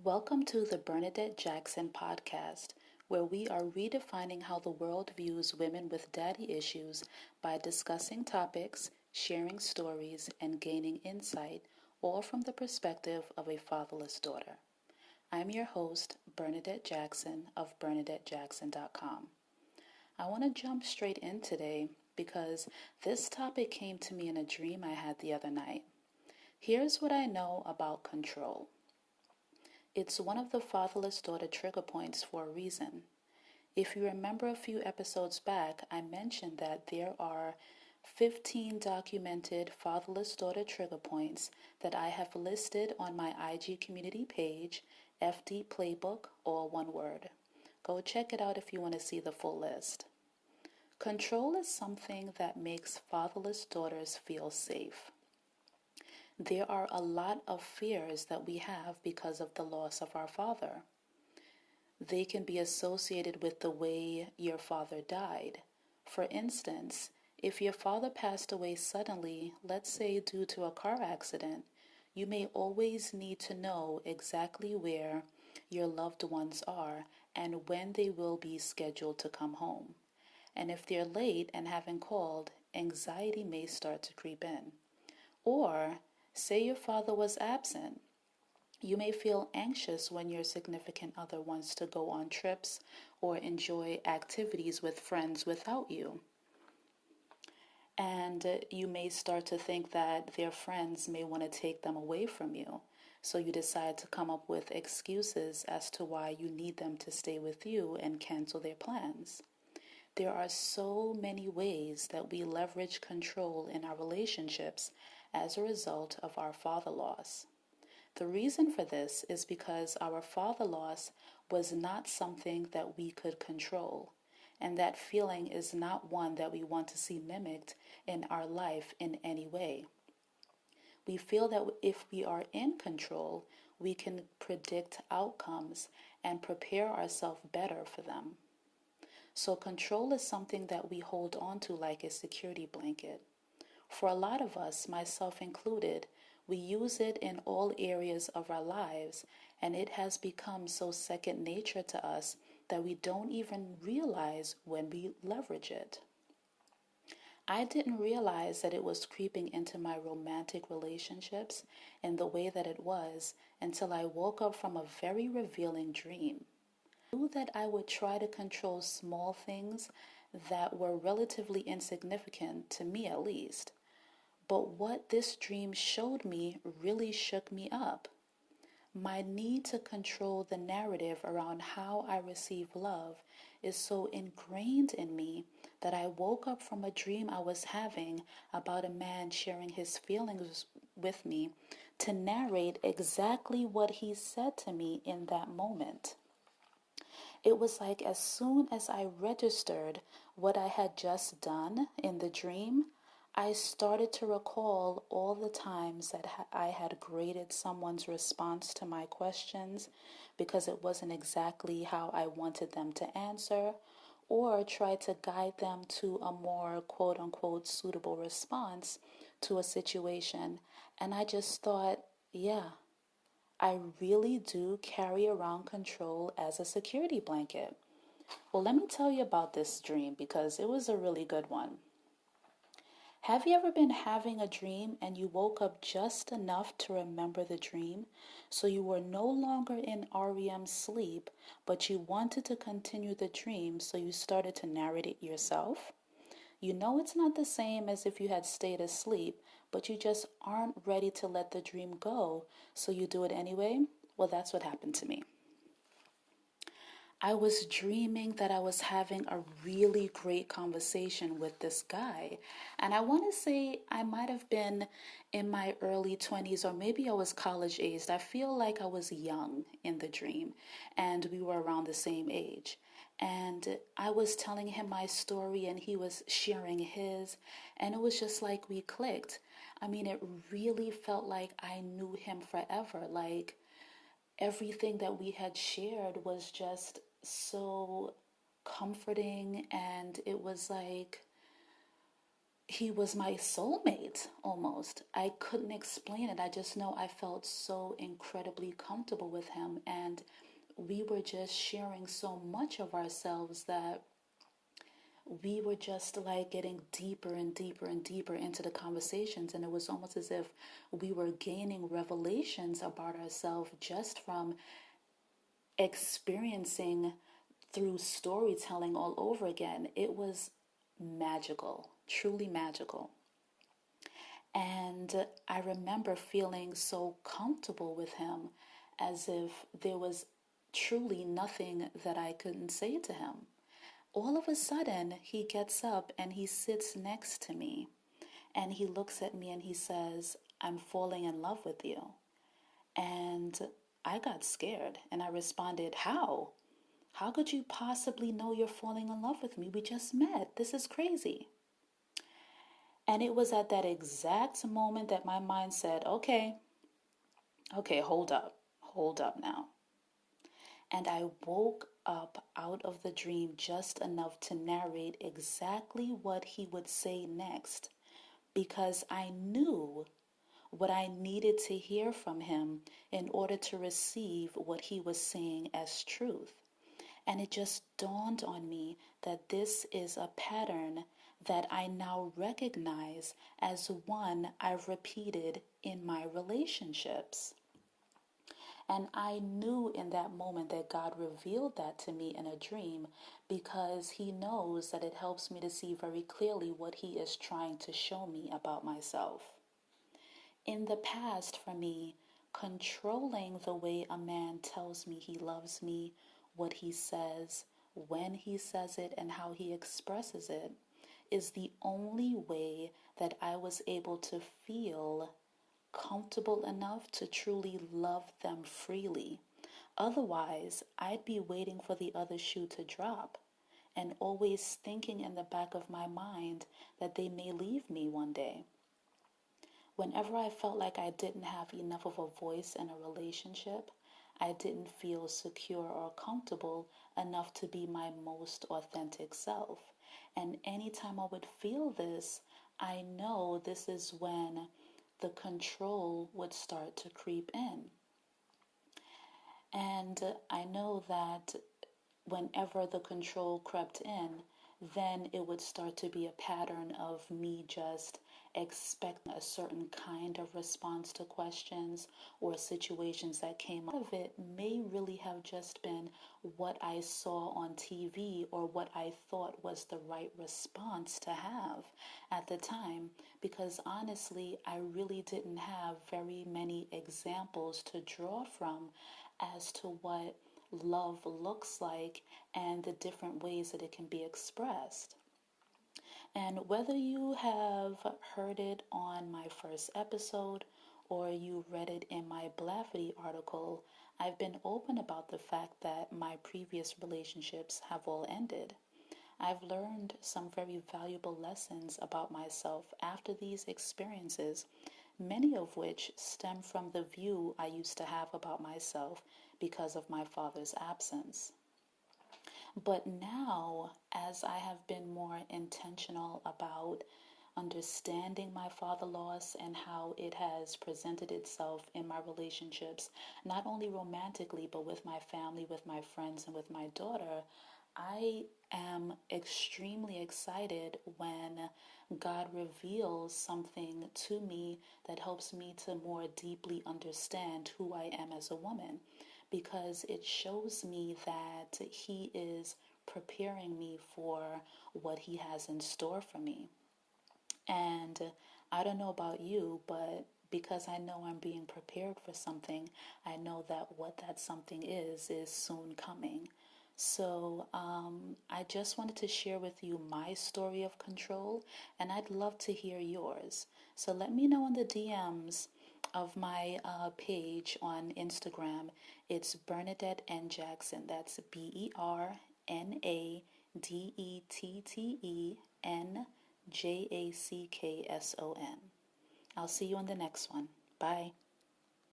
Welcome to the Bernadette Jackson Podcast, where we are redefining how the world views women with daddy issues by discussing topics, sharing stories, and gaining insight, all from the perspective of a fatherless daughter. I'm your host, Bernadette Jackson of BernadetteJackson.com. I want to jump straight in today because this topic came to me in a dream I had the other night. Here's what I know about control. It's one of the fatherless daughter trigger points for a reason. If you remember a few episodes back, I mentioned that there are 15 documented fatherless daughter trigger points that I have listed on my IG community page, FD Playbook, all one word. Go check it out if you want to see the full list. Control is something that makes fatherless daughters feel safe. There are a lot of fears that we have because of the loss of our father. They can be associated with the way your father died. For instance, if your father passed away suddenly, let's say due to a car accident, you may always need to know exactly where your loved ones are and when they will be scheduled to come home. And if they're late and haven't called, anxiety may start to creep in. Or say your father was absent. You may feel anxious when your significant other wants to go on trips or enjoy activities with friends without you. And you may start to think that their friends may want to take them away from you. So you decide to come up with excuses as to why you need them to stay with you and cancel their plans. There are so many ways that we leverage control in our relationships as a result of our father loss. The reason for this is because our father loss was not something that we could control, and that feeling is not one that we want to see mimicked in our life in any way. We feel that if we are in control, we can predict outcomes and prepare ourselves better for them. So control is something that we hold on to like a security blanket. For a lot of us, myself included, we use it in all areas of our lives, and it has become so second nature to us that we don't even realize when we leverage it. I didn't realize that it was creeping into my romantic relationships in the way that it was until I woke up from a very revealing dream. I knew that I would try to control small things that were relatively insignificant, to me at least. But what this dream showed me really shook me up. My need to control the narrative around how I receive love is so ingrained in me that I woke up from a dream I was having about a man sharing his feelings with me to narrate exactly what he said to me in that moment. It was like as soon as I registered what I had just done in the dream, I started to recall all the times that I had graded someone's response to my questions because it wasn't exactly how I wanted them to answer, or tried to guide them to a more quote unquote suitable response to a situation. And I just thought, yeah, I really do carry around control as a security blanket. Well, let me tell you about this dream because it was a really good one. Have you ever been having a dream and you woke up just enough to remember the dream, so you were no longer in REM sleep, but you wanted to continue the dream, so you started to narrate it yourself? You know it's not the same as if you had stayed asleep, but you just aren't ready to let the dream go, so you do it anyway? Well, that's what happened to me. I was dreaming that I was having a really great conversation with this guy. And I want to say I might have been in my early 20s, or maybe I was college aged. I feel like I was young in the dream and we were around the same age. And I was telling him my story and he was sharing his, and it was just like we clicked. I mean, it really felt like I knew him forever. Like everything that we had shared was just so comforting, and it was like he was my soulmate almost. I couldn't explain it. I just know I felt so incredibly comfortable with him, and we were just sharing so much of ourselves that we were just like getting deeper and deeper and deeper into the conversations. And it was almost as if we were gaining revelations about ourselves just from experiencing through storytelling all over again. It was magical, truly magical. And I remember feeling so comfortable with him, as if there was truly nothing that I couldn't say to him. All of a sudden, he gets up and he sits next to me and he looks at me and he says, "I'm falling in love with you." And I got scared and I responded, "How? How could you possibly know you're falling in love with me? We just met. This is crazy." And it was at that exact moment that my mind said, okay, hold up now. And I woke up out of the dream just enough to narrate exactly what he would say next, because I knew what I needed to hear from him in order to receive what he was saying as truth. And it just dawned on me that this is a pattern that I now recognize as one I've repeated in my relationships. And I knew in that moment that God revealed that to me in a dream, because he knows that it helps me to see very clearly what he is trying to show me about myself. In the past, for me, controlling the way a man tells me he loves me, what he says, when he says it, and how he expresses it, is the only way that I was able to feel comfortable enough to truly love them freely. Otherwise, I'd be waiting for the other shoe to drop and always thinking in the back of my mind that they may leave me one day. Whenever I felt like I didn't have enough of a voice in a relationship, I didn't feel secure or comfortable enough to be my most authentic self. And anytime I would feel this, I know this is when the control would start to creep in. And I know that whenever the control crept in, then it would start to be a pattern of me just expecting a certain kind of response to questions or situations that came out of it may really have just been what I saw on TV or what I thought was the right response to have at the time, because honestly, I really didn't have very many examples to draw from as to what love looks like and the different ways that it can be expressed. And whether you have heard it on my first episode or you read it in my Blafferty article, I've been open about the fact that my previous relationships have all ended. I've learned some very valuable lessons about myself after these experiences, many of which stem from the view I used to have about myself because of my father's absence. But now, as I have been more intentional about understanding my father loss and how it has presented itself in my relationships, not only romantically, but with my family, with my friends, and with my daughter, I am extremely excited when God reveals something to me that helps me to more deeply understand who I am as a woman, because it shows me that he is preparing me for what he has in store for me. And I don't know about you, but because I know I'm being prepared for something, I know that what that something is soon coming. So I just wanted to share with you my story of control, and I'd love to hear yours. So let me know in the DMs of my page on Instagram. It's Bernadette N. Jackson. That's BernadetteNJackson. I'll see you on the next one. Bye.